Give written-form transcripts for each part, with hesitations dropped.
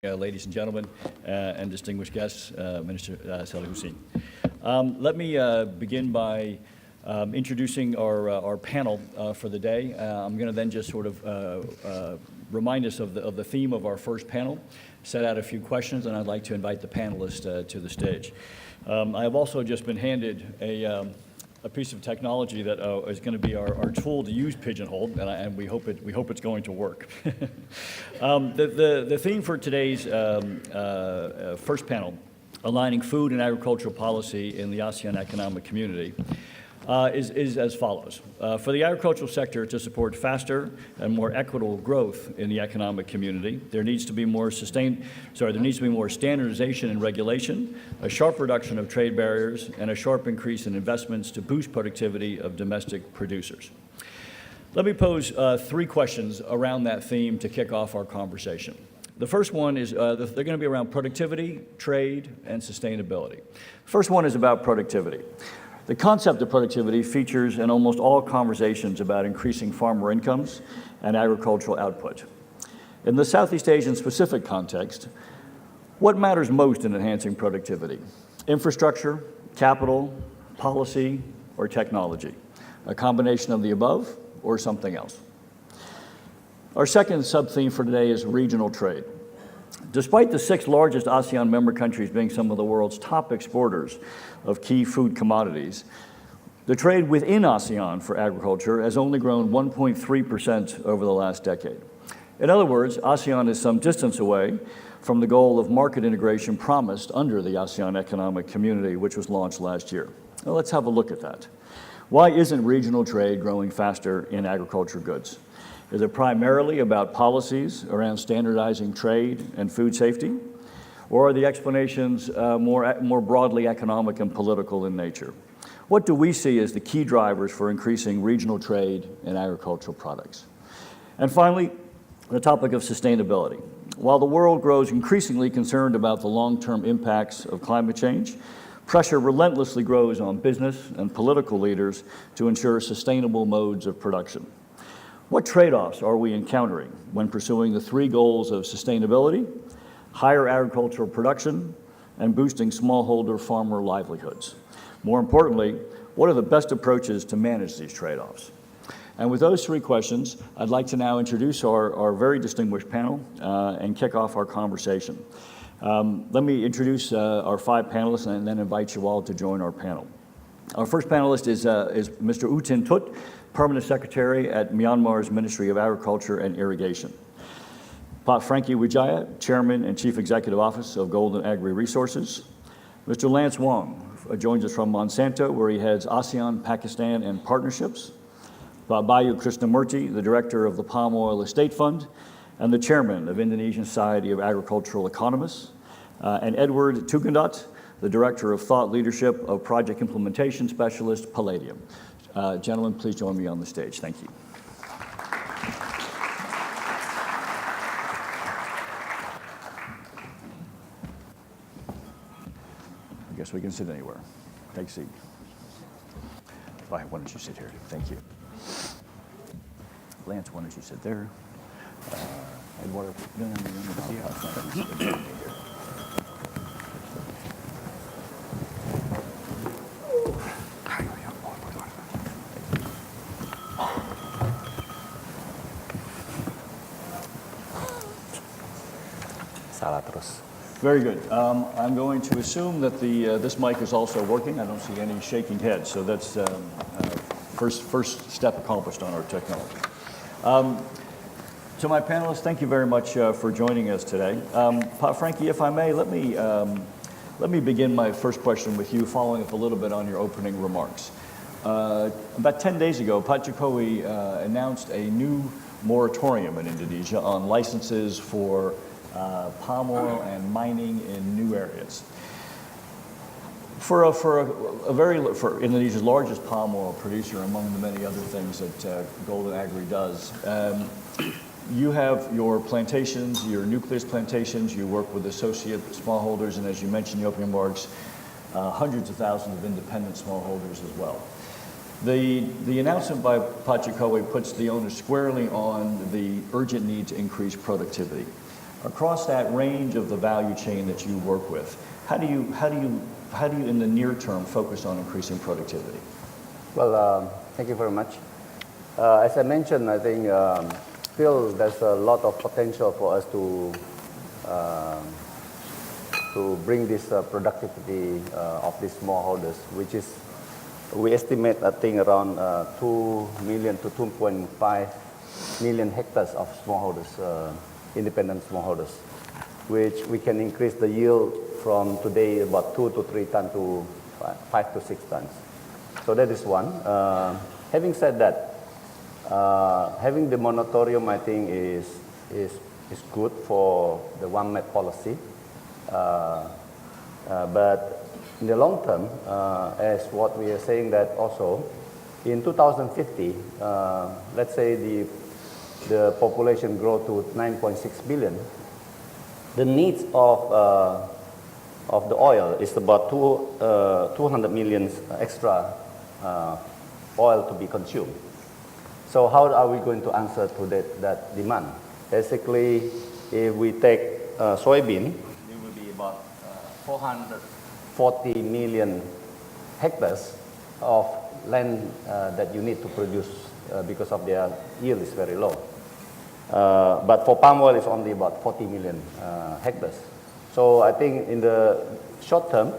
Ladies and gentlemen, and distinguished guests, Minister Saleh Hussein. Let me begin by introducing our panel for the day. I'm going to then just sort of remind us of the theme of our first panel, set out a few questions, and I'd like to invite the panelists to the stage. I have also just been handed a piece of technology that is going to be our tool to use Pigeonhole, and we hope it's going to work. The theme for today's first panel, aligning food and agricultural policy in the ASEAN Economic Community, is as follows. For the agricultural sector to support faster and more equitable growth in the economic community, there needs to be more standardization and regulation, a sharp reduction of trade barriers, and a sharp increase in investments to boost productivity of domestic producers. Let me pose three questions around that theme to kick off our conversation. The first one is, they're going to be around productivity, trade, and sustainability. The first one is about productivity. The concept of productivity features in almost all conversations about increasing farmer incomes and agricultural output. In the Southeast Asian specific context, what matters most in enhancing productivity? Infrastructure, capital, policy, or technology? A combination of the above or something else? Our second sub-theme for today is regional trade. Despite the 6 largest ASEAN member countries being some of the world's top exporters of key food commodities, the trade within ASEAN for agriculture has only grown 1.3% over the last decade. In other words, ASEAN is some distance away from the goal of market integration promised under the ASEAN Economic Community, which was launched last year. Now, let's have a look at that. Why isn't regional trade growing faster in agriculture goods? Is it primarily about policies around standardizing trade and food safety? Or are the explanations more broadly economic and political in nature? What do we see as the key drivers for increasing regional trade in agricultural products? And finally, the topic of sustainability. While the world grows increasingly concerned about the long-term impacts of climate change, pressure relentlessly grows on business and political leaders to ensure sustainable modes of production. What trade-offs are we encountering when pursuing the 3 goals of sustainability, higher agricultural production, and boosting smallholder farmer livelihoods? More importantly, what are the best approaches to manage these trade-offs? And with those 3 questions, I'd like to now introduce our very distinguished panel and kick off our conversation. Let me introduce our 5 panelists and then invite you all to join our panel. Our first panelist is Mr. Htut, Permanent Secretary at Myanmar's Ministry of Agriculture and Irrigation. Franky Widjaja, Chairman and Chief Executive Officer of Golden Agri Resources. Mr. Wang joins us from Monsanto, where he heads ASEAN, Pakistan, and Partnerships. Bayu Krisnamurthi, the Director of the Palm Oil Estate Fund, and the Chairman of Indonesian Society of Agricultural Economists. And Eduardo Tugendhat, the Director of Thought Leadership of Project Implementation Specialist, Palladium. Gentlemen, please join me on the stage. Thank you. I guess we can sit anywhere. Take a seat. Why don't you sit here? Thank you. Lance, why don't you sit there? Eduardo, Very good. I'm going to assume that this mic is also working. I don't see any shaking heads, so that's first step accomplished on our technology. To my panelists, thank you very much for joining us today. Franky, if I may, let me begin my first question with you, following up a little bit on your opening remarks. About 10 days ago, Pak Jokowi announced a new moratorium in Indonesia on licenses for palm oil and mining in new areas. For Indonesia's largest palm oil producer, among the many other things that Golden Agri does, you have your plantations, your nucleus plantations, you work with associate smallholders, and as you mentioned in the opening remarks, hundreds of thousands of independent smallholders as well. The announcement by Pak Jokowi puts the onus squarely on the urgent need to increase productivity. across that range of the value chain that you work with, how do you in the near term focus on increasing productivity? Well, thank you very much. As I mentioned, I think still there's a lot of potential for us to bring this productivity of these smallholders, which is, we estimate, I think, around 2 million to 2.5 million hectares of smallholders, independent smallholders, which we can increase the yield from today about 2 to 3 tons to 5 to 6 tons. So that is one. Having said that, having the moratorium, I think, is good for the one map policy. But in the long term, as what we are saying that also, in 2050, let's say the population grow to 9.6 billion, the needs of the oil is about 200 million extra oil to be consumed. So how are we going to answer to that demand? Basically, if we take soybean, it will be about 440 million hectares of land that you need to produce because of their yield is very low. But for palm oil, it's only about 40 million hectares. So I think in the short term,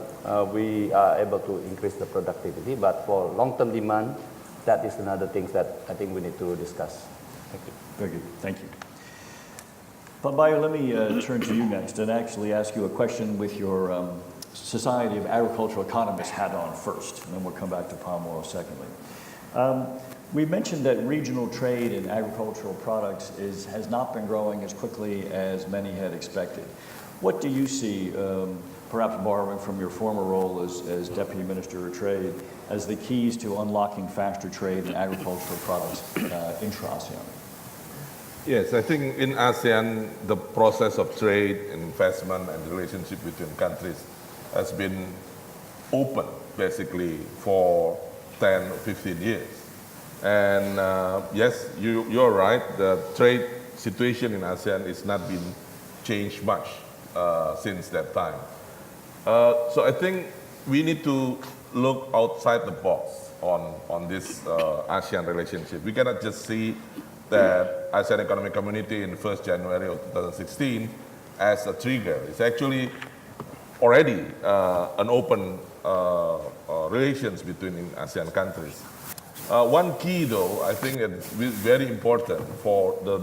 we are able to increase the productivity, but for long-term demand, that is another thing that I think we need to discuss. Thank you. Very good. Thank you. But Bayu, let me turn to you next and actually ask you a question with your Society of Agricultural Economists hat on first, and then we'll come back to palm oil secondly. We mentioned that regional trade in agricultural products has not been growing as quickly as many had expected. What do you see, perhaps borrowing from your former role as Deputy Minister of Trade, as the keys to unlocking faster trade in agricultural products intra-ASEAN? Yes, I think in ASEAN, the process of trade, investment, and relationship between countries has been open, basically, for 10 or 15 years. And yes, you're right, the trade situation in ASEAN has not been changed much since that time. So I think we need to look outside the box on this ASEAN relationship. We cannot just see that ASEAN Economic Community in 1st January of 2016 as a trigger. It's actually already an open relations between ASEAN countries. One key, though, I think it's very important for the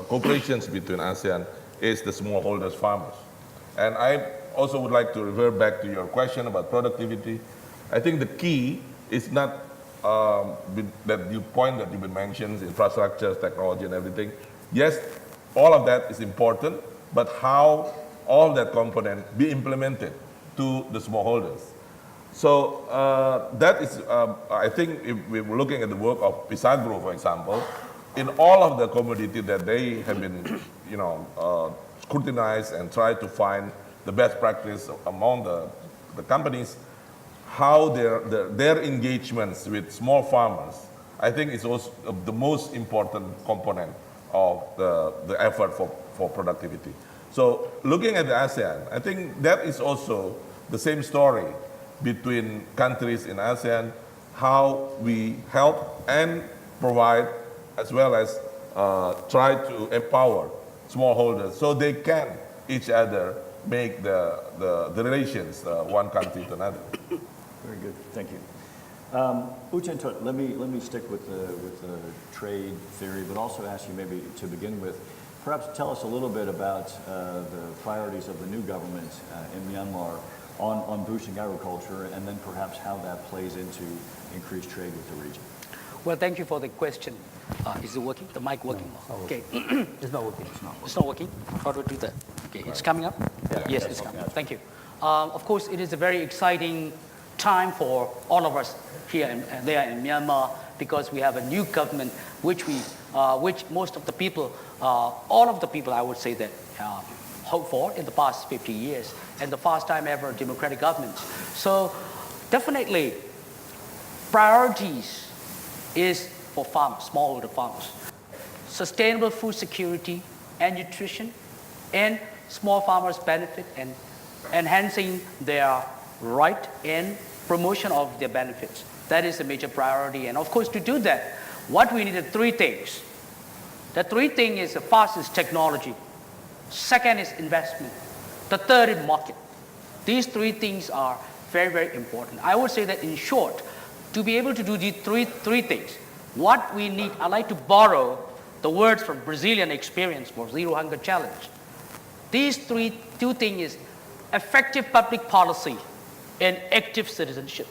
cooperations between ASEAN is the smallholders farmers. And I also would like to revert back to your question about productivity. I think the key is not that you point that you've been mentioned, infrastructure, technology, and everything. Yes, all of that is important, but how all that component be implemented to the smallholders. So that is, I think, if we're looking at the work of Pisagro, for example, in all of the commodity that they have been, scrutinized and tried to find the best practice among the companies, how their engagements with small farmers, I think is also the most important component of the effort for productivity. So looking at the ASEAN, I think that is also the same story between countries in ASEAN, how we help and provide, as well as try to empower smallholders so they can each other make the relations one country to another. Very good, thank you. Htut, let me stick with the trade theory, but also ask you maybe to begin with, perhaps tell us a little bit about the priorities of the new government in Myanmar on boosting agriculture, and then perhaps how that plays into increased trade with the region. Well, thank you for the question. Is it working? The mic working? No, okay. It's not working. It's not working? How do we do that? Okay, it's coming up? Yeah. Yes, it's coming up. Thank you. Of course, it is a very exciting time for all of us here and there in Myanmar, because we have a new government which most of the people, all of the people, I would say, that hope for in the past 50 years, and the first time ever democratic government. So definitely priorities is for farmers, smallholder farmers. Sustainable food security and nutrition and small farmers benefit and enhancing their right and promotion of their benefits. That is a major priority. And of course, to do that, what we need are three things. The three things is the first is technology. Second is investment. The third is market. These three things are very, very important. I would say that in short, to be able to do these three things, what we need, I like to borrow the words from Brazilian experience for Zero Hunger Challenge. These two things is effective public policy and active citizenship.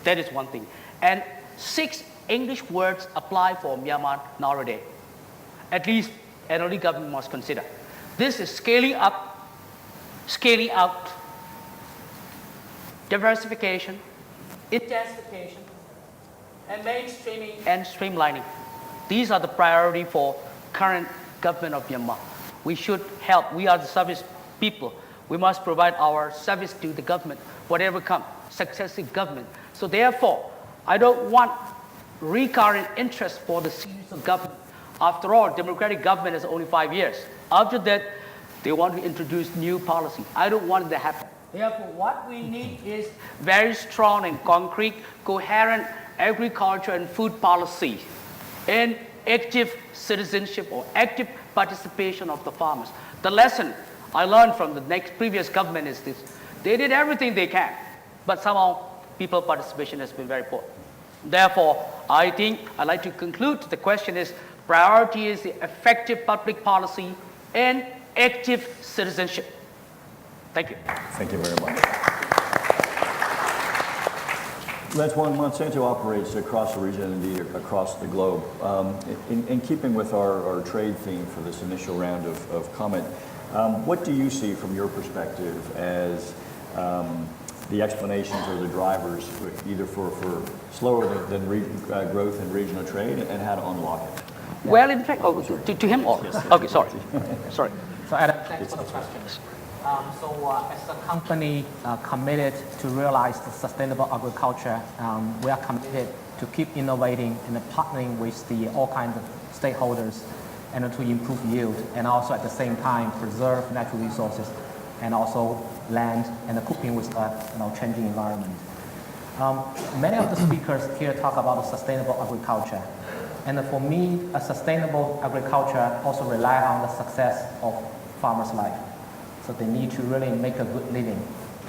That is one thing. And 6 English words apply for Myanmar nowadays. At least any government must consider. This is scaling up, scaling out, diversification, intensification, and mainstreaming and streamlining. These are the priority for current government of Myanmar. We should help. We are the service people. We must provide our service to the government, whatever comes, successive government. So therefore, I don't want recurrent interest for the series of government. After all, democratic government is only 5 years. After that, they want to introduce new policy. I don't want it to happen. Therefore, what we need is very strong and concrete, coherent agriculture and food policy and active citizenship or active participation of the farmers. The lesson I learned from the previous government is this. They did everything they can, but somehow people participation has been very poor. Therefore, I think I'd like to conclude. The question is, priority is the effective public policy and active citizenship. Thank you. Thank you very much. That's Wang. Monsanto operates across the region and indeed across the globe. In keeping with our trade theme for this initial round of comment, what do you see from your perspective as the explanations or the drivers either for slower than growth in regional trade and how to unlock it? Well, in fact, to him or? Yes. Okay, sorry. Sorry. So Adam, thanks for the question. As a company committed to realize the sustainable agriculture, we are committed to keep innovating and partnering with all kinds of stakeholders and to improve yield and also at the same time preserve natural resources and also land and coping with the changing environment. Many of the speakers here talk about sustainable agriculture. And for me, a sustainable agriculture also relies on the success of farmers' life. So they need to really make a good living.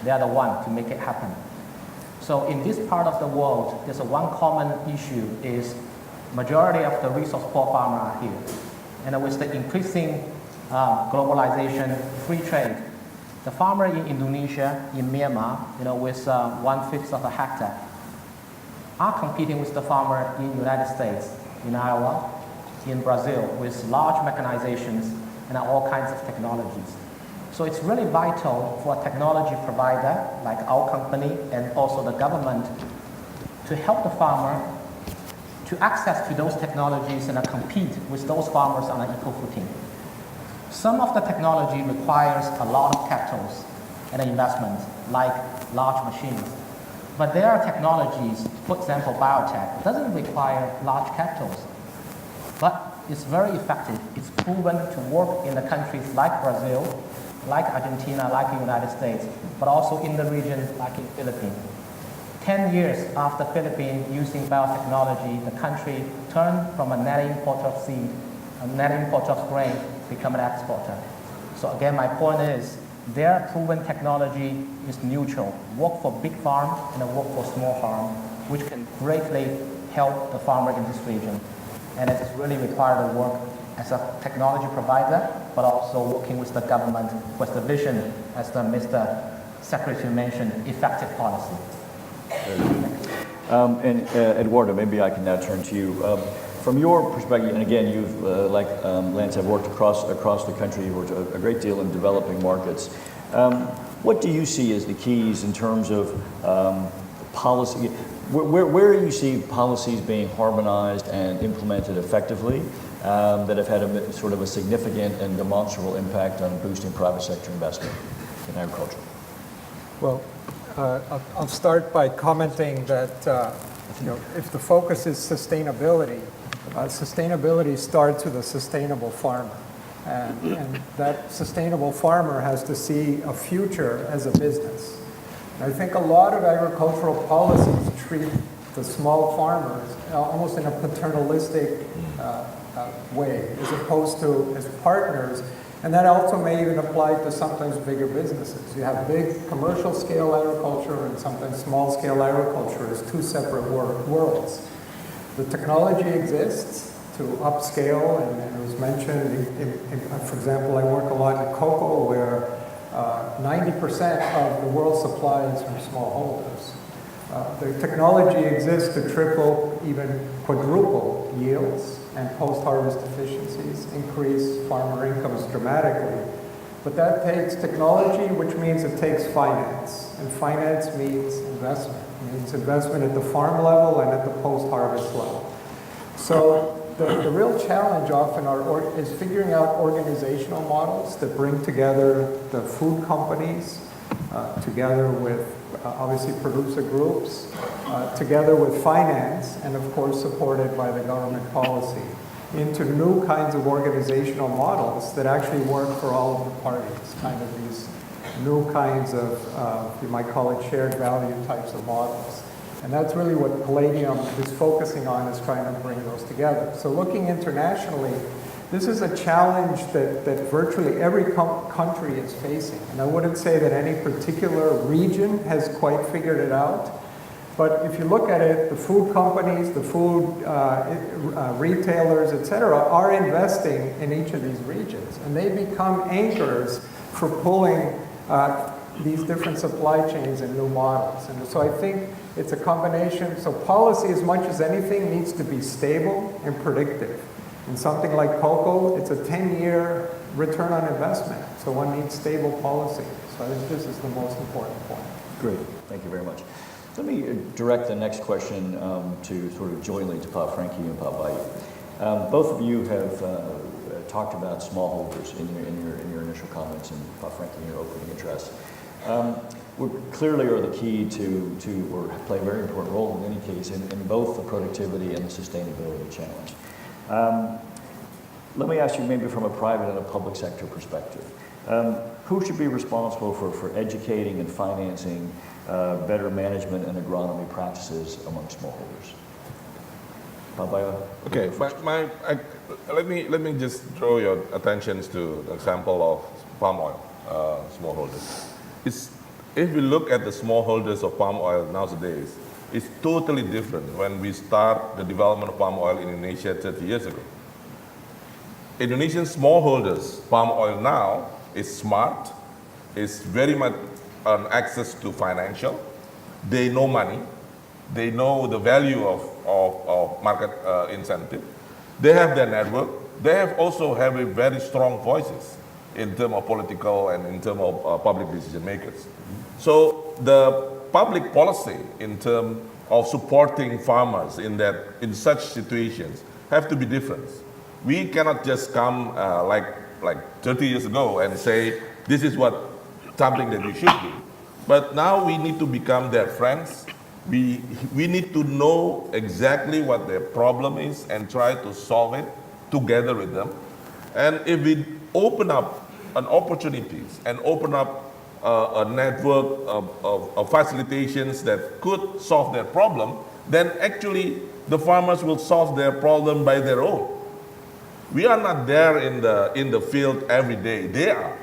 They are the one to make it happen. So in this part of the world, there's one common issue is majority of the resource poor farmers are here. And with the increasing globalization, free trade, the farmer in Indonesia, in Myanmar, with 1/5 of a hectare, are competing with the farmer in United States, in Iowa, in Brazil, with large mechanizations and all kinds of technologies. So it's really vital for a technology provider like our company and also the government to help the farmer to access to those technologies and compete with those farmers on an equal footing. Some of the technology requires a lot of capital and investment, like large machines. But there are technologies, for example, biotech, doesn't require large capitals, but it's very effective. It's proven to work in the countries like Brazil, like Argentina, like the United States, but also in the region like in Philippines. 10 years after Philippines using biotechnology, the country turned from a net importer of seed, a net importer of grain, become an exporter. So again, my point is, their proven technology is neutral. Work for big farm and work for small farm, which can greatly help the farmer in this region. And it is really required to work as a technology provider, but also working with the government with the vision, as the Mr. Secretary mentioned, effective policy. And Eduardo, maybe I can now turn to you. From your perspective, and again, you've, like Lance, have worked across the country, you've worked a great deal in developing markets. What do you see as the keys in terms of policy? Where do you see policies being harmonized and implemented effectively that have had a sort of a significant and demonstrable impact on boosting private sector investment in agriculture? Well, I'll start by commenting that if the focus is sustainability, sustainability starts with a sustainable farmer. And that sustainable farmer has to see a future as a business. And I think a lot of agricultural policies treat the small farmers almost in a paternalistic way, as opposed to as partners. And that also may even apply to sometimes bigger businesses. You have big commercial scale agriculture and sometimes small scale agriculture as two separate worlds. The technology exists to upscale, and it was mentioned, for example, I work a lot in cocoa where 90% of the world's supply is from smallholders. The technology exists to triple, even quadruple yields and post-harvest efficiencies, increase farmer incomes dramatically. But that takes technology, which means it takes finance. And finance means investment. It means investment at the farm level and at the post-harvest level. So the real challenge often is figuring out organizational models that bring together the food companies, together with obviously producer groups, together with finance, and of course supported by the government policy, into new kinds of organizational models that actually work for all of the parties, kind of these new kinds of, you might call it shared value types of models. And that's really what Palladium is focusing on, is trying to bring those together. So looking internationally, this is a challenge that virtually every country is facing. And I wouldn't say that any particular region has quite figured it out. But if you look at it, the food companies, the food retailers, et cetera, are investing in each of these regions. And they become anchors for pulling these different supply chains and new models. And so I think it's a combination. So policy, as much as anything, needs to be stable and predictive. In something like cocoa, it's a 10-year return on investment. So one needs stable policy. So I think this is the most important point. Great, thank you very much. Let me direct the next question to sort of jointly to Pa Franky and Pa Bayu. Both of you have talked about smallholders in your initial comments, and Pa Franky in your opening address. Clearly are the key to or play a very important role in any case in both the productivity and the sustainability challenge. Let me ask you maybe from a private and a public sector perspective. Who should be responsible for educating and financing better management and agronomy practices among smallholders? Okay, let me just draw your attention to the example of palm oil smallholders. If we look at the smallholders of palm oil nowadays, it's totally different when we start the development of palm oil in Indonesia 30 years ago. Indonesian smallholders palm oil now is smart, is very much on access to financial. They know money. They know the value of market incentive. They have their network. They also have a very strong voices in terms of political and in terms of public decision makers. So the public policy in terms of supporting farmers in such situations have to be different. We cannot just come like 30 years ago and say this is something that we should do. But now we need to become their friends. We need to know exactly what their problem is and try to solve it together with them. And if we open up an opportunities and open up a network of facilitations that could solve their problem, then actually the farmers will solve their problem by their own. We are not there in the field every day. They are,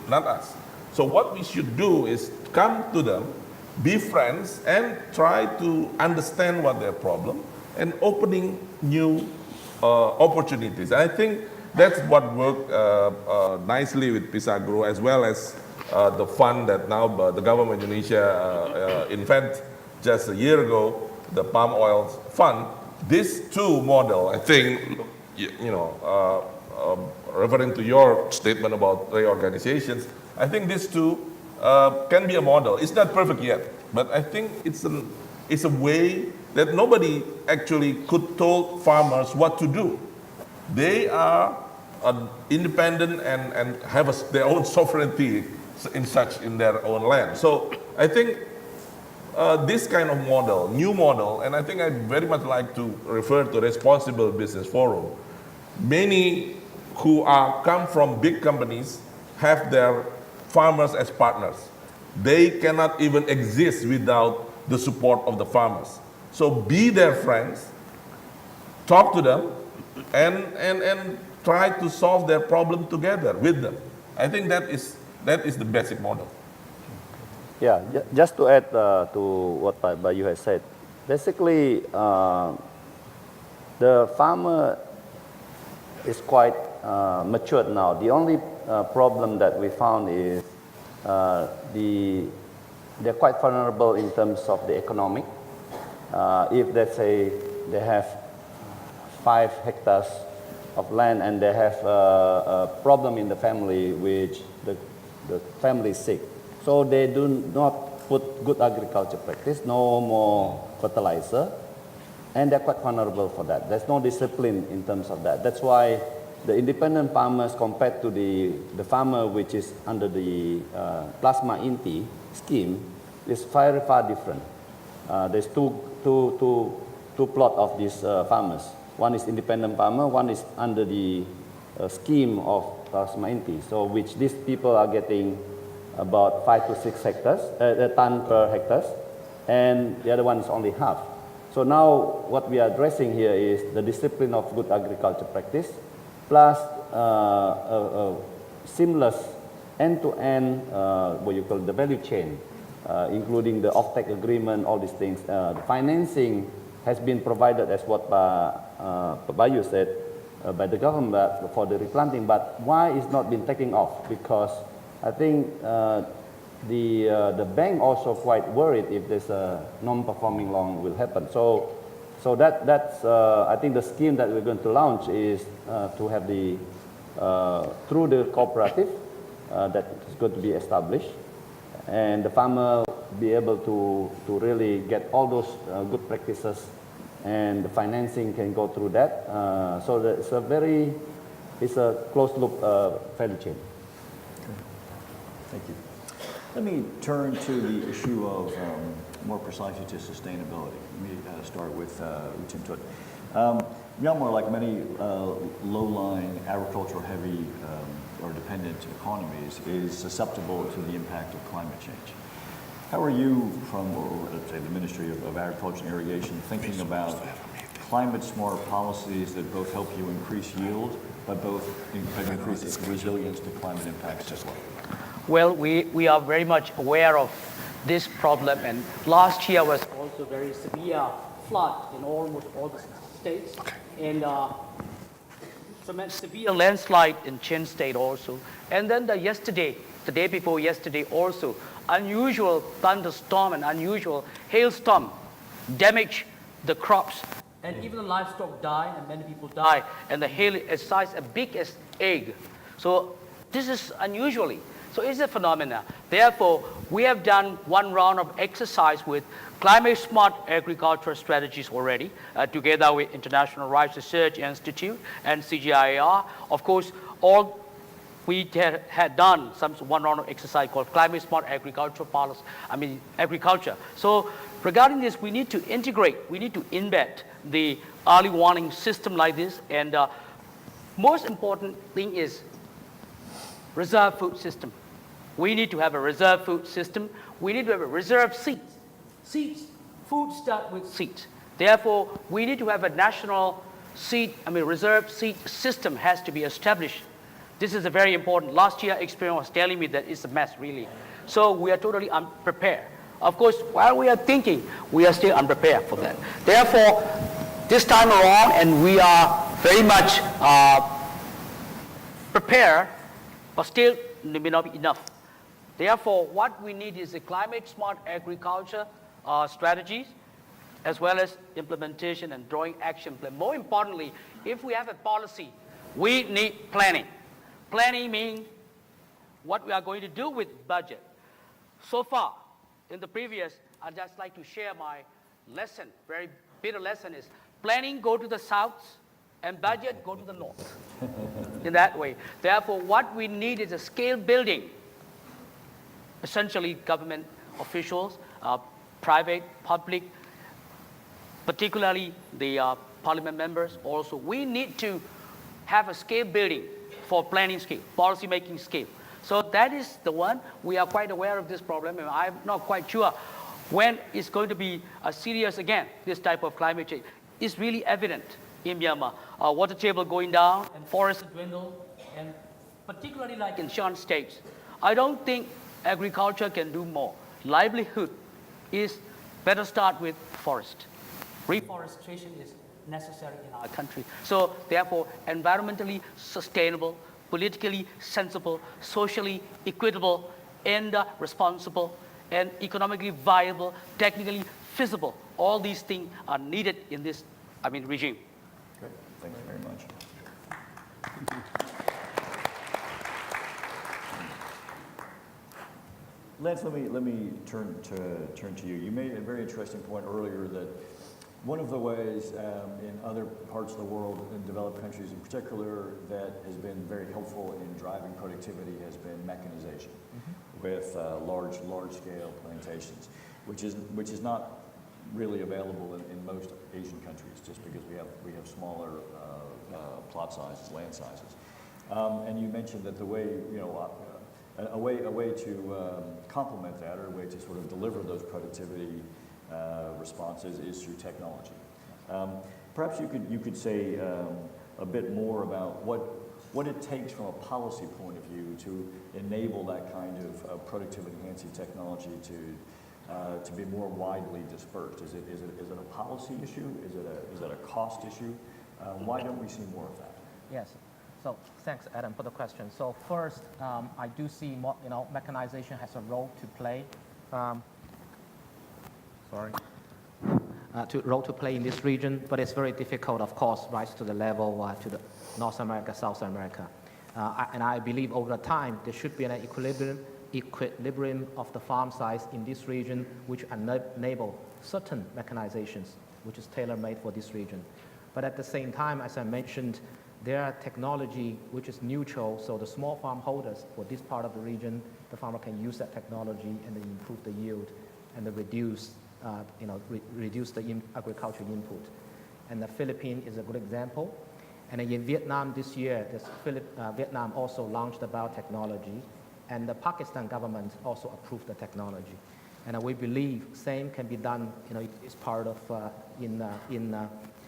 not us. So what we should do is come to them, be friends, and try to understand what their problem and opening new opportunities. I think that's what worked nicely with Pisagro, as well as the fund that now the government of Indonesia invented just a year ago, the palm oil fund. This two model, I think, referring to your statement about reorganizations, I think these two can be a model. It's not perfect yet, but I think it's a way that nobody actually could tell farmers what to do. They are independent and have their own sovereignty in their own land. So I think this kind of model, new model, and I think I very much like to refer to Responsible Business Forum. Many who come from big companies have their farmers as partners. They cannot even exist without the support of the farmers. So be their friends, talk to them, and try to solve their problem together with them. I think that is the basic model. Yeah, just to add to what Bayu has said, basically the farmer is quite matured now. The only problem that we found is they're quite vulnerable in terms of the economic. If let's say they have 5 hectares of land and they have a problem in the family which the family is sick, so they do not put good agriculture practice, no more fertilizer, and they're quite vulnerable for that. There's no discipline in terms of that. That's why the independent farmers compared to the farmer which is under the plasma inti scheme is very far different. There's two plot of these farmers. One is independent farmer, one is under the scheme of plasma inti. So which these people are getting about 5 to 6 hectares, a ton per hectare, and the other one is only half. So now what we are addressing here is the discipline of good agriculture practice, plus seamless end-to-end, what you call the value chain, including the off-take agreement, all these things. The financing has been provided, as what Bayu said, by the government for the replanting, but why it's not been taking off? Because I think the bank also quite worried if there's a non-performing loan will happen. So that's I think the scheme that we're going to launch is to have the through the cooperative that is going to be established, and the farmer be able to really get all those good practices, and the financing can go through that. So that it's a closed loop value chain. Thank you. Let me turn to the issue of, more precisely, to sustainability. Let me start with Htut. Myanmar, like many low-lying, agricultural-heavy or dependent economies, is susceptible to the impact of climate change. How are you, from, or let's say, the Ministry of Agriculture and Irrigation, thinking about climate-smart policies that both help you increase yield, but both increase resilience to climate impacts as well? Well, we are very much aware of this problem, and last year was also very severe flood in almost all the states, and some severe landslide in Chin State also. And then the day before yesterday also, unusual thunderstorm and unusual hailstorm damaged the crops, and even the livestock died, and many people died, and the hail is size as big as egg. So this is unusually. So it's a phenomena. Therefore, we have done one round of exercise with climate-smart agricultural strategies already, together with International Rice Research Institute and CGIAR. Of course, all we had done one round of exercise called climate-smart agricultural policy. Agriculture. So regarding this, we need to integrate, we need to embed the early warning system like this, and most important thing is reserve food system. We need to have a reserve food system. We need to have a reserve seeds. Seeds, food start with seeds. Therefore, we need to have a national reserve seed system has to be established. This is a very important. Last year experience was telling me that it's a mess, really. So we are totally unprepared. Of course, while we are thinking, we are still unprepared for that. Therefore, this time around, and we are very much prepared, but still may not be enough. Therefore, what we need is a climate-smart agriculture strategies, as well as implementation and drawing action plan. More importantly, if we have a policy, we need planning. Planning means what we are going to do with budget. So far, in the previous, I'd just like to share my lesson, very bitter lesson is, planning go to the south and budget go to the north. In that way. Therefore, what we need is a scale building. Essentially, government officials, private, public, particularly the parliament members also. We need to have a scale building for planning scale, policy making scale. So that is the one. We are quite aware of this problem, and I'm not quite sure when it's going to be serious again, this type of climate change. It's really evident in Myanmar. Water table going down and forests dwindle, and particularly like in Shan states, I don't think agriculture can do more. Livelihood is better start with forest. Reforestation is necessary in our country. So therefore, environmentally sustainable, politically sensible, socially equitable, and responsible, and economically viable, technically feasible. All these things are needed in this, regime. Great, thank you very much. Lance, let me turn to you. You made a very interesting point earlier that one of the ways in other parts of the world, in developed countries in particular, that has been very helpful in driving productivity has been mechanization with large-scale plantations, which is not really available in most Asian countries, just because we have smaller plot sizes, land sizes. And you mentioned that the way a way to complement that, or a way to sort of deliver those productivity responses is through technology. Perhaps you could say a bit more about what it takes from a policy point of view to enable that kind of productivity-enhancing technology to be more widely dispersed. Is it a policy issue? Is it a cost issue? Why don't we see more of that? Yes. So thanks, Adam, for the question. So first, I do see more, mechanization has a role to play. Role to play in this region, but it's very difficult, of course, rise to the level to the North America, South America. And I believe over time there should be an equilibrium of the farm size in this region, which enable certain mechanizations, which is tailor-made for this region. But at the same time, as I mentioned, there are technology which is neutral, so the small farm holders for this part of the region, the farmer can use that technology and then improve the yield and then reduce the agricultural input. And the Philippines is a good example. And in Vietnam this year, Vietnam also launched the biotechnology, and the Pakistan government also approved the technology. And we believe same can be done, in this part of in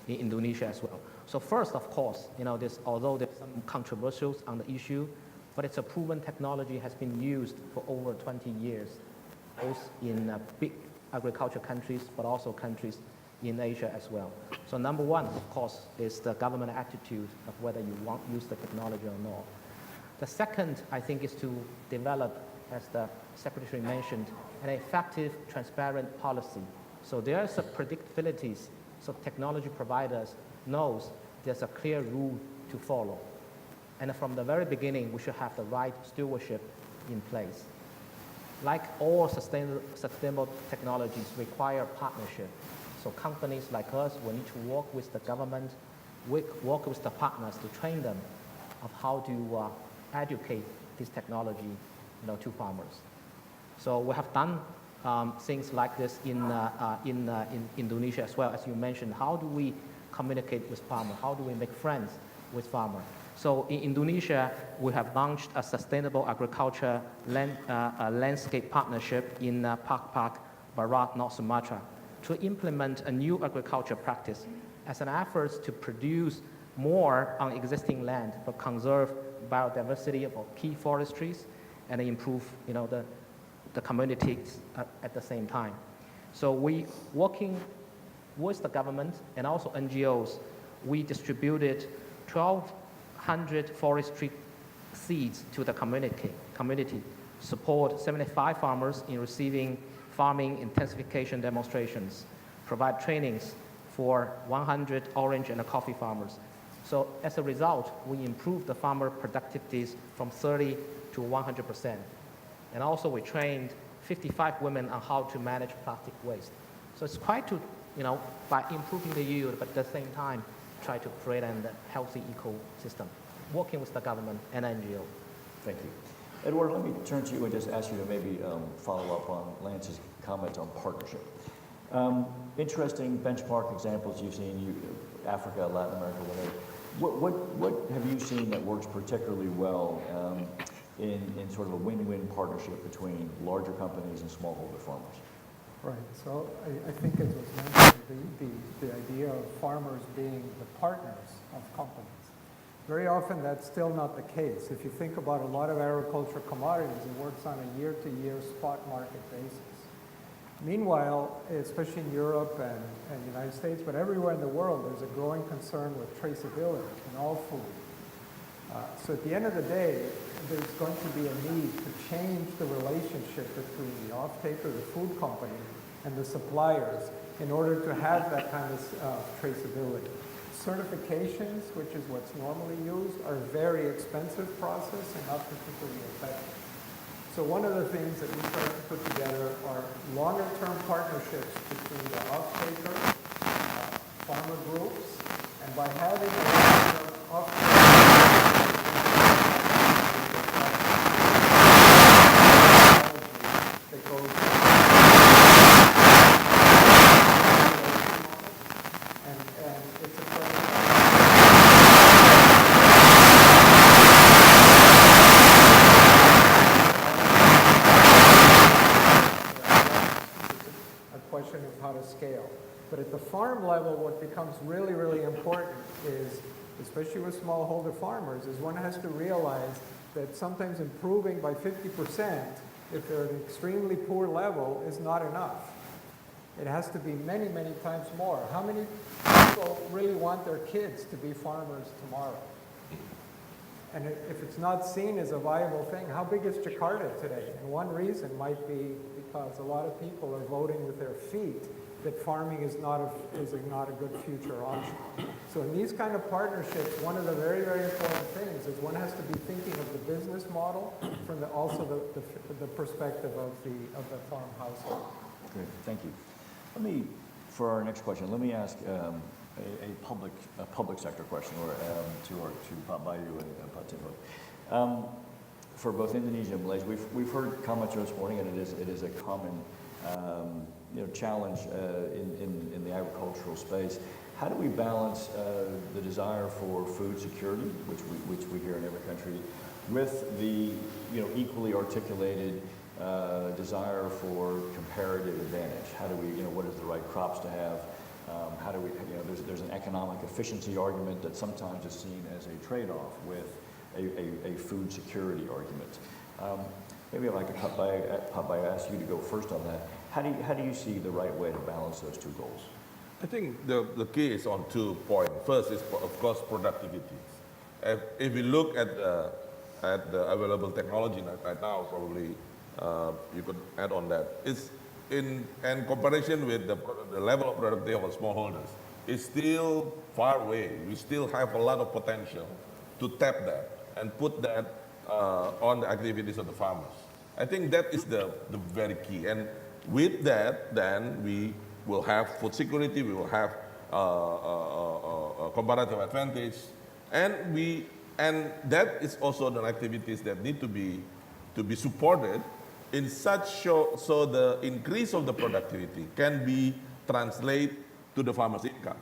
Indonesia as well. So first, of course, although there's some controversials on the issue, but it's a proven technology has been used for over 20 years, both in big agriculture countries, but also countries in Asia as well. So number one, of course, is the government attitude of whether you want to use the technology or not. The second, I think, is to develop, as the Secretary mentioned, an effective, transparent policy. So there are some predictabilities, so technology providers knows there's a clear rule to follow. And from the very beginning, we should have the right stewardship in place. Like all sustainable technologies require partnership. So companies like us will need to work with the government, work with the partners to train them of how to educate this technology to farmers. So we have done things like this in Indonesia as well. As you mentioned, how do we communicate with farmers? How do we make friends with farmers? So in Indonesia, we have launched a sustainable agriculture landscape partnership in Pak, Barat, North Sumatra, to implement a new agriculture practice as an effort to produce more on existing land, but conserve biodiversity of key forestries and improve, the communities at the same time. So we working with the government and also NGOs, we distributed 1,200 forestry seeds to the community, support 75 farmers in receiving farming intensification demonstrations, provide trainings for 100 orange and coffee farmers. So as a result, we improved the farmer productivities from 30 to 100%. And also we trained 55 women on how to manage plastic waste. So it's quite to, by improving the yield, but at the same time, try to create a healthy ecosystem, working with the government and NGO. Thank you. Eduardo, let me turn to you and just ask you to maybe follow up on Lance's comment on partnership. Interesting benchmark examples you've seen, Africa, Latin America, whatever. What have you seen that works particularly well in sort of a win-win partnership between larger companies and smallholder farmers? Right, so I think as was mentioned, the idea of farmers being the partners of companies. Very often that's still not the case. If you think about a lot of agricultural commodities, it works on a year-to-year spot market basis. Meanwhile, especially in Europe and the United States, but everywhere in the world, there's a growing concern with traceability in all food. So at the end of the day, there's going to be a need to change the relationship between the off-taker, the food company, and the suppliers in order to have that kind of traceability. Certifications, which is what's normally used, are a very expensive process and not particularly effective. So one of the things that we try to put together are longer-term partnerships between the off-taker, farmer groups, and by having a long-term off-taker that goes and it's a question. Question of how to scale. But at the farm level, what becomes really, really important is, especially with smallholder farmers, is one has to realize that sometimes improving by 50%, if they're at an extremely poor level, is not enough. It has to be many, many times more. How many people really want their kids to be farmers tomorrow? And if it's not seen as a viable thing, how big is Jakarta today? And one reason might be because a lot of people are voting with their feet that farming is not a good future option. So in these kind of partnerships, one of the very, very important things is one has to be thinking of the business model from also the perspective of the farm household. Great, thank you. For our next question, let me ask a public sector question, or to Bayu and Pak Timbo. For both Indonesia and Malaysia, we've heard comments this morning, and it is a common challenge in the agricultural space. How do we balance the desire for food security, which we hear in every country, with the equally articulated desire for comparative advantage? How do we, what is the right crops to have? How do we, there's an economic efficiency argument that sometimes is seen as a trade-off with a food security argument. Maybe if I could, Bayu, ask you to go first on that. How do you see the right way to balance those two goals? I think the key is on 2 points. First is, of course, productivity. If we look at the available technology right now, probably you could add on that. It's in comparison with the level of productivity of smallholders, it's still far away. We still have a lot of potential to tap that and put that on the activities of the farmers. I think that is the very key. And with that, then we will have food security, we will have a comparative advantage, and that is also the activities that need to be supported in such so the increase of the productivity can be translated to the farmers' income.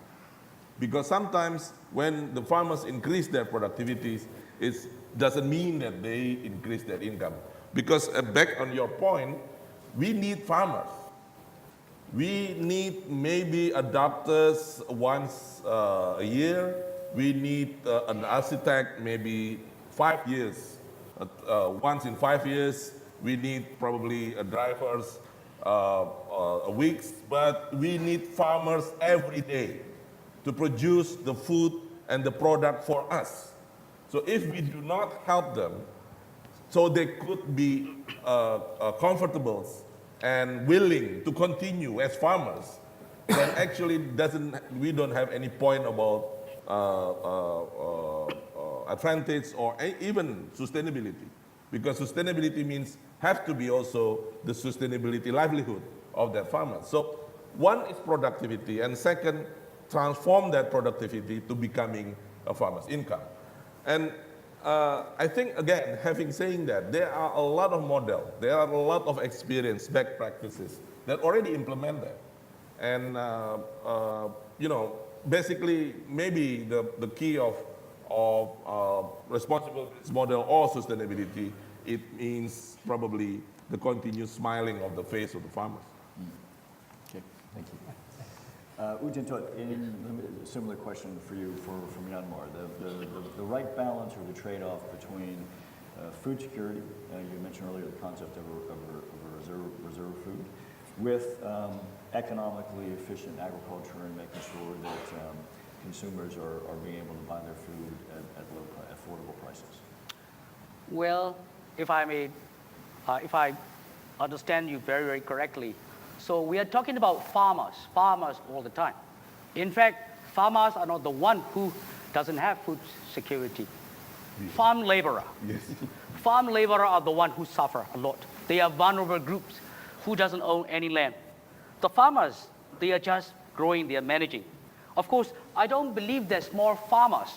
Because sometimes when the farmers increase their productivities, it doesn't mean that they increase their income. Because back on your point, we need farmers. We need maybe adopters once a year. We need an architect maybe 5 years. Once in 5 years, we need probably drivers weeks, but we need farmers every day to produce the food and the product for us. So if we do not help them, so they could be comfortable and willing to continue as farmers, then actually we don't have any point about advantage or even sustainability. Because sustainability means have to be also the sustainability livelihood of that farmer. So one is productivity, and second, transform that productivity to becoming a farmer's income. And I think, again, having saying that, there are a lot of models, there are a lot of experience, best practices that already implement that. And, basically, maybe the key of of responsible business model or sustainability, it means probably the continuous smiling of the face of the farmers. Okay, thank you. Htut, a similar question for you for Myanmar. The right balance or the trade-off between food security, you mentioned earlier the concept of a reserve food, with economically efficient agriculture and making sure that consumers are being able to buy their food at low, affordable prices. Well, if I understand you very, very correctly, so we are talking about farmers all the time. In fact, farmers are not the one who doesn't have food security. Farm laborer. Yes. Farm laborer are the one who suffer a lot. They are vulnerable groups who doesn't own any land. The farmers, they are just growing, they are managing. Of course, I don't believe that small farmers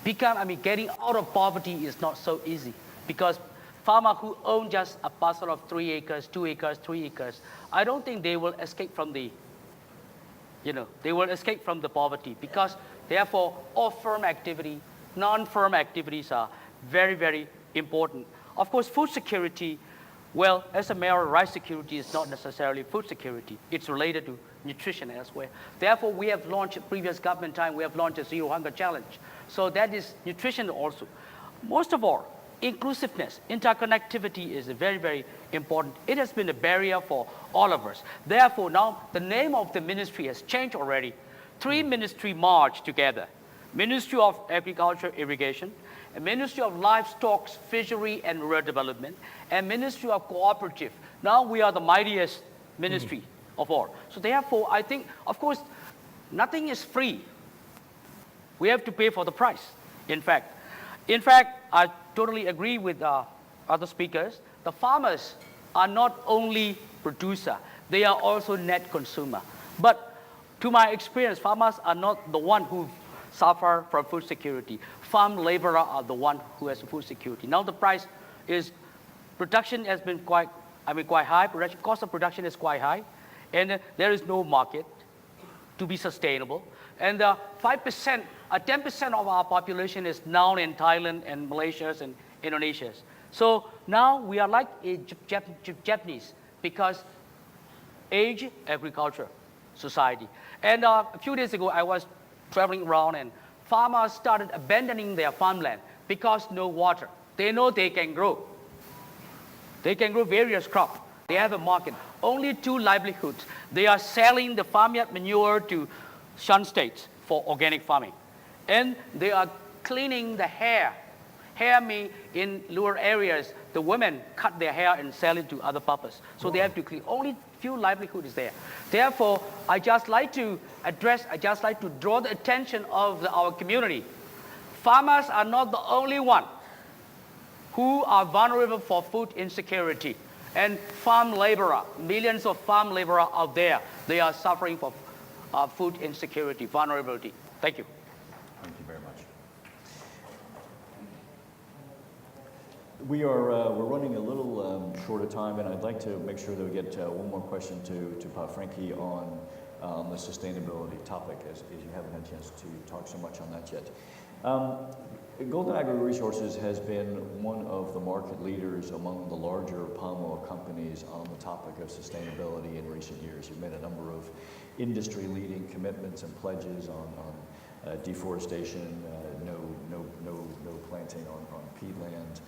getting out of poverty is not so easy, because farmer who own just a parcel of 3 acres, 2 acres, 3 acres, I don't think they will escape from the, they will escape from the poverty, because therefore all firm activity, non-firm activities are very, very important. Of course, food security, well, as a matter, rice security is not necessarily food security. It's related to nutrition as well. Therefore, we have launched, previous government time, we have launched a Zero Hunger Challenge. So that is nutrition also. Most of all, inclusiveness, interconnectivity is very, very important. It has been a barrier for all of us. Therefore, now the name of the ministry has changed already. 3 ministries merged together. Ministry of Agriculture, Irrigation, a Ministry of Livestock, Fishery and Rural Development, and Ministry of Cooperative. Now we are the mightiest ministry of all. So therefore, I think, of course, nothing is free. We have to pay for the price, in fact. In fact, I totally agree with other speakers. The farmers are not only producer, they are also net consumer. But to my experience, farmers are not the one who suffer from food security. Farm laborer are the one who has food security. Now the price is, production has been quite high, cost of production is quite high, and there is no market to be sustainable. And 5%, 10% of our population is now in Thailand and Malaysia and Indonesia. So now we are like a Japanese, because age agriculture society. And a few days ago, I was traveling around, and farmers started abandoning their farmland because no water. They know they can grow. They can grow various crops. They have a market. Only 2 livelihoods. They are selling the farmyard manure to Shan states for organic farming. And they are cleaning the hair. Hair means in rural areas, the women cut their hair and sell it to other purpose. So they have to clean. Only few livelihood is there. Therefore, I just like to draw the attention of our community. Farmers are not the only one who are vulnerable for food insecurity. And farm laborer, millions of farm laborers out there, they are suffering from food insecurity, vulnerability. Thank you. Thank you very much. We're running a little short of time, and I'd like to make sure that we get one more question to Franky on the sustainability topic, as you haven't had a chance to talk so much on that yet. Golden Agri Resources has been one of the market leaders among the larger palm oil companies on the topic of sustainability in recent years. You've made a number of industry-leading commitments and pledges on deforestation, no planting on peatland,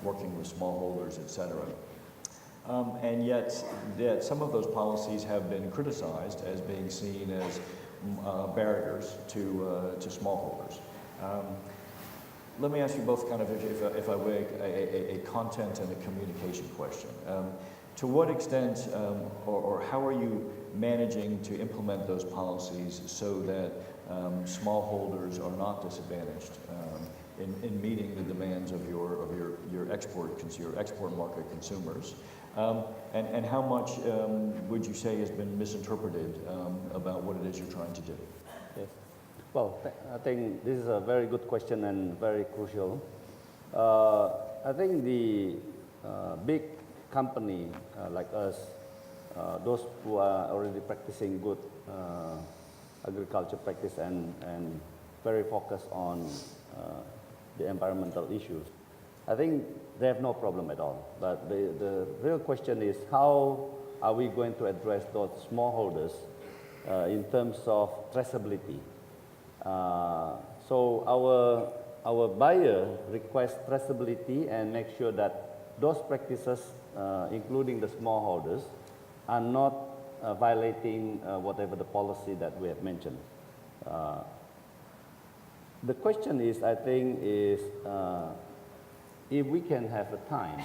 working with smallholders, et cetera. And yet some of those policies have been criticized as being seen as barriers to smallholders. Let me ask you both kind of, if I may, a content and a communication question. To what extent or how are you managing to implement those policies so that smallholders are not disadvantaged in meeting the demands of your export market consumers? And how much would you say has been misinterpreted about what it is you're trying to do? Yes. Well, I think this is a very good question and very crucial. I think the big company like us, those who are already practicing good agriculture practice and very focused on the environmental issues, I think they have no problem at all. But the real question is, how are we going to address those smallholders in terms of traceability? So our buyer requests traceability and make sure that those practices, including the smallholders, are not violating whatever the policy that we have mentioned. The question is, I think, is if we can have a time.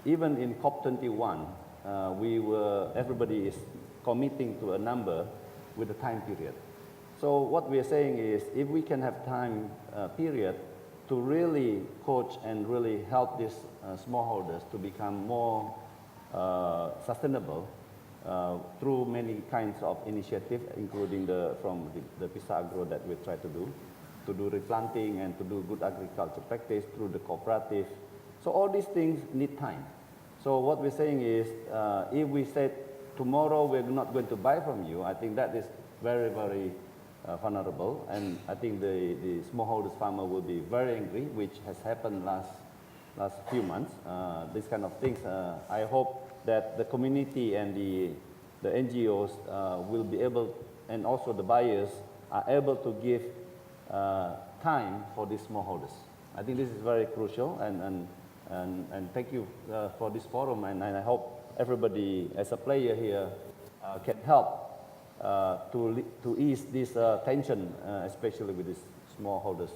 Even in COP21, everybody is committing to a number with a time period. So what we are saying is, if we can have time period to really coach and really help these smallholders to become more sustainable through many kinds of initiatives, including from the PISA Agro that we try to do replanting and to do good agriculture practice through the cooperative. So all these things need time. So what we're saying is, if we said tomorrow we're not going to buy from you, I think that is very, very vulnerable, and I think the smallholders farmer will be very angry, which has happened last few months. These kind of things. I hope that the community and the NGOs will be able, and also the buyers are able to give time for these smallholders. I think this is very crucial, and thank you for this forum, and I hope everybody as a player here can help to ease this tension, especially with these smallholders,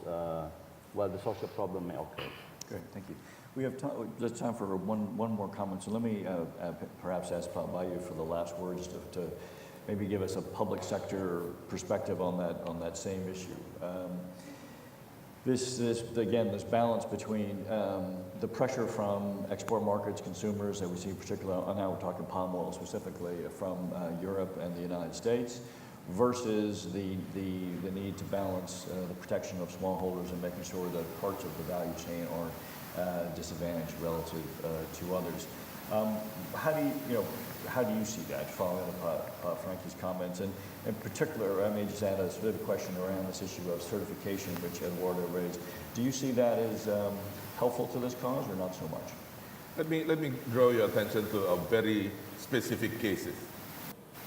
while the social problem may occur. Great, thank you. We have there's time for one more comment, so let me perhaps ask Bayu for the last words to maybe give us a public sector perspective on that same issue. This balance between the pressure from export markets, consumers that we see, particularly, now we're talking palm oil specifically, from Europe and the United States, versus the need to balance the protection of smallholders and making sure that parts of the value chain aren't disadvantaged relative to others. How do you see that, following up Franky's comments? And in particular, I may just add a sort of question around this issue of certification, which Eduardo raised. Do you see that as helpful to this cause or not so much? Let me draw your attention to a very specific cases.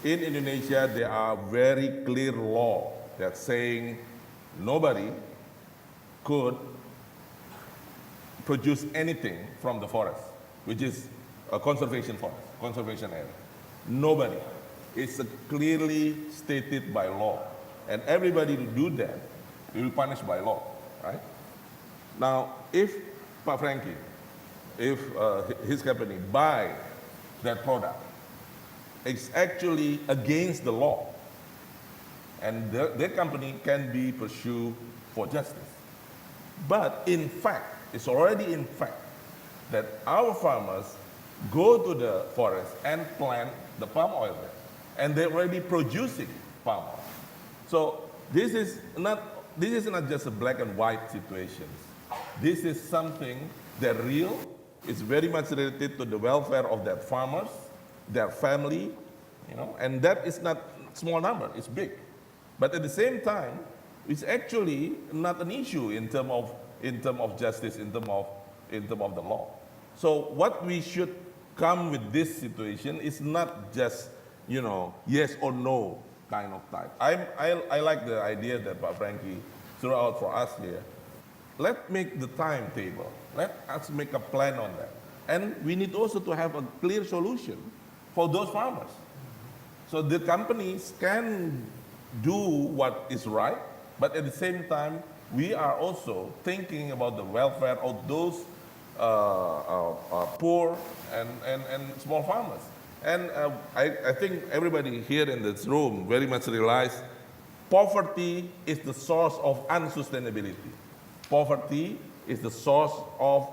In Indonesia, there are very clear law that saying nobody could produce anything from the forest, which is a conservation forest, conservation area. Nobody. It's clearly stated by law. And everybody to do that will be punished by law, right? Now, if Franky, if his company buy that product, it's actually against the law. And their company can be pursued for justice. But in fact, it's already in fact that our farmers go to the forest and plant the palm oil there. And they're already producing palm oil. So this is not just a black and white situation. This is something that real, is very much related to the welfare of their farmers, their family, and that is not small number, it's big. But at the same time, it's actually not an issue in terms of justice, in terms of the law. So what we should come with this situation is not just, yes or no kind of type. I like the idea that Franky threw out for us here. Let's make the timetable. Let us make a plan on that. And we need also to have a clear solution for those farmers. So the companies can do what is right, but at the same time, we are also thinking about the welfare of those poor and small farmers. And I think everybody here in this room very much realize poverty is the source of unsustainability. Poverty is the source of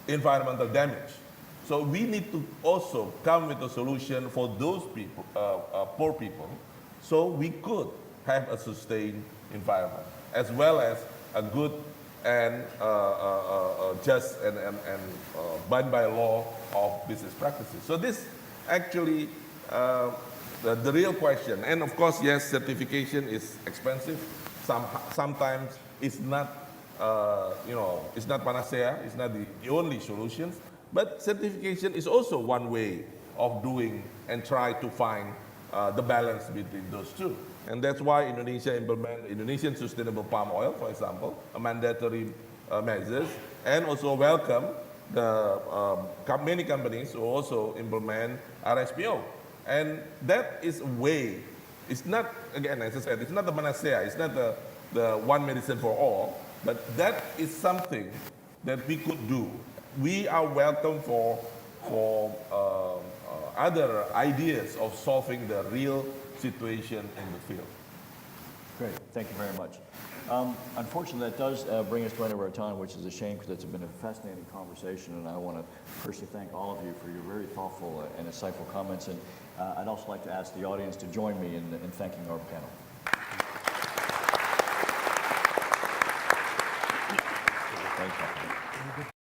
environmental damage. So we need to also come with a solution for those people, poor people, so we could have a sustained environment, as well as a good and just and abide by law of business practices. So this actually the real question, and of course, yes, certification is expensive, sometimes it's not, it's not panacea, it's not the only solutions, but certification is also one way of doing and try to find the balance between those two. And that's why Indonesia implement Indonesian sustainable palm oil, for example, a mandatory measures, and also welcome the many companies who also implement RSPO. And that is a way, it's not, again, as I said, it's not the panacea, it's not the one medicine for all, but that is something that we could do. We are welcome for other ideas of solving the real situation in the field. Great, thank you very much. Unfortunately, that does bring us to the end of our time, which is a shame because it's been a fascinating conversation, and I want to personally thank all of you for your very thoughtful and insightful comments. And I'd also like to ask the audience to join me in thanking our panel. Thank you.